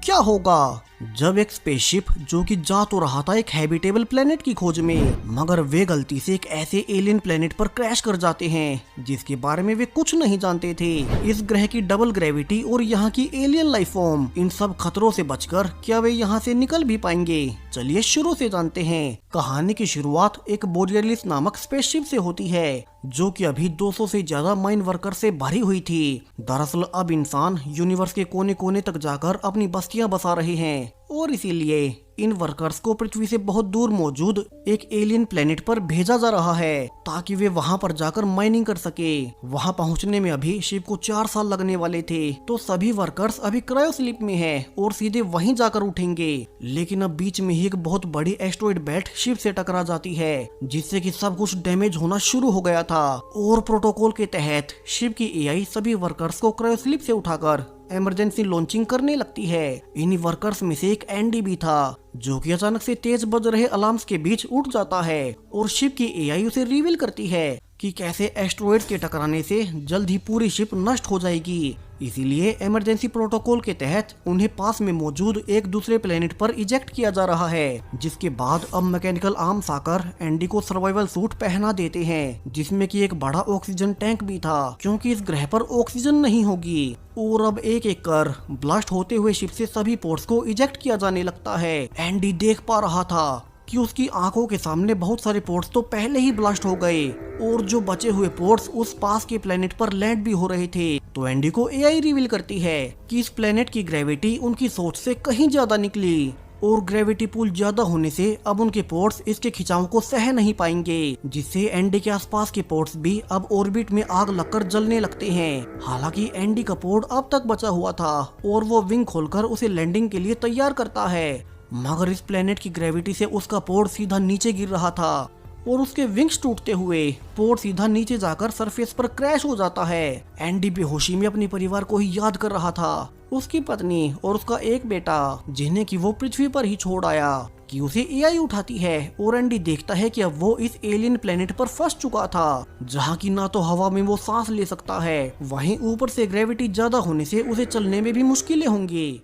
क्या होगा जब एक स्पेसशिप जो कि जा तो रहा था एक हैबिटेबल प्लेनेट की खोज में, मगर वे गलती से एक ऐसे एलियन प्लेनेट पर क्रैश कर जाते हैं जिसके बारे में वे कुछ नहीं जानते थे। इस ग्रह की डबल ग्रेविटी और यहाँ की एलियन लाइफ फॉर्म, इन सब खतरों से बचकर क्या वे यहाँ से निकल भी पाएंगे? चलिए शुरू से जानते हैं। कहानी की शुरुआत एक बोरियलिस नामक स्पेसशिप से होती है जो कि अभी 200 से ज्यादा माइन वर्कर से भरी हुई थी। दरअसल अब इंसान यूनिवर्स के कोने कोने तक जाकर अपनी बस्तियां बसा रहे हैं और इसीलिए इन वर्कर्स को पृथ्वी से बहुत दूर मौजूद एक एलियन प्लेनेट पर भेजा जा रहा है ताकि वे वहां पर जाकर माइनिंग कर सके। वहां पहुंचने में अभी शिप को 4 साल लगने वाले थे, तो सभी वर्कर्स अभी क्रायो स्लीप में हैं और सीधे वहीं जाकर उठेंगे। लेकिन अब बीच में ही एक बहुत बड़ी एस्टेरॉयड बेल्ट शिप से टकरा जाती है जिससे कि सब कुछ डैमेज होना शुरू हो गया था और प्रोटोकॉल के तहत शिप की एआई सभी वर्कर्स को क्रायो स्लीप से उठाकर इमरजेंसी लॉन्चिंग करने लगती है। इन्हीं वर्कर्स में से एक एंडी भी था जो कि अचानक से तेज बज रहे अलार्म्स के बीच उठ जाता है और शिप की एआई उसे रिवील करती है कि कैसे एस्टेरॉयड्स के टकराने से जल्द ही पूरी शिप नष्ट हो जाएगी। इसीलिए इमरजेंसी प्रोटोकॉल के तहत उन्हें पास में मौजूद एक दूसरे प्लेनेट पर इजेक्ट किया जा रहा है, जिसके बाद अब मैकेनिकल आर्म्स आकर एंडी को सर्वाइवल सूट पहना देते हैं जिसमें कि एक बड़ा ऑक्सीजन टैंक भी था क्योंकि इस ग्रह पर ऑक्सीजन नहीं होगी। और अब एक एक कर ब्लास्ट होते हुए शिप से सभी पोर्ट्स को इजेक्ट किया जाने लगता है। एंडी देख पा रहा था कि उसकी आंखों के सामने बहुत सारे पोर्ट्स तो पहले ही ब्लास्ट हो गए और जो बचे हुए पोर्ट्स उस पास के प्लेनेट पर लैंड भी हो रहे थे। तो एंडी को एआई रिवील करती है कि इस प्लेनेट की ग्रेविटी उनकी सोच से कहीं ज्यादा निकली और ग्रेविटी पुल ज्यादा होने से अब उनके पोर्ट्स इसके खिंचाव को सह नहीं पाएंगे, जिससे एंडी के आसपास के पोर्ट्स भी अब ऑर्बिट में आग लगकर जलने लगते हैं। हालांकि एंडी का पोर्ट अब तक बचा हुआ था और वो विंग खोलकर उसे लैंडिंग के लिए तैयार करता है, मगर इस प्लेनेट की ग्रेविटी से उसका पोर्ट सीधा नीचे गिर रहा था और उसके विंग्स टूटते हुए पोर्ट सीधा नीचे जाकर सरफेस पर क्रैश हो जाता है। एंडी बेहोशी में अपने परिवार को ही याद कर रहा था, उसकी पत्नी और उसका एक बेटा जिन्हें कि वो पृथ्वी पर ही छोड़ आया कि उसे एआई उठाती है। और एंडी देखता है कि अब वो इस एलियन प्लेनेट पर फंस चुका था जहाँ की ना तो हवा में वो सांस ले सकता है, वहीं ऊपर से ग्रेविटी ज्यादा होने से उसे चलने में भी मुश्किलें होंगी।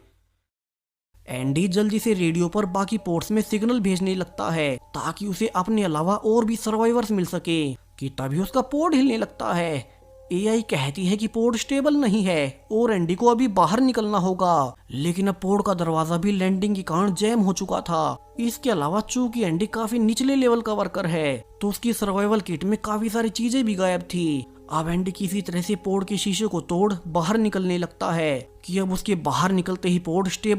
एंडी जल्दी से रेडियो पर बाकी पोर्ट्स में सिग्नल भेजने लगता है ताकि उसे अपने अलावा और भी सर्वाइवर्स मिल सके कि तभी उसका पोर्ट हिलने लगता है। एआई कहती है कि पोर्ट स्टेबल नहीं है और एंडी को अभी बाहर निकलना होगा, लेकिन अब पोर्ट का दरवाजा भी लैंडिंग के कारण जैम हो चुका था। इसके अलावा चूंकि एंडी काफी निचले लेवल का वर्कर है तो उसकी सर्वाइवल किट में काफी सारी चीजें भी गायब थी। अब एंडी किसी तरह से पोर्ट के शीशे को तोड़ बाहर निकलने लगता है कि अब उसके बाहर निकलते ही पोर्ट स्टेबल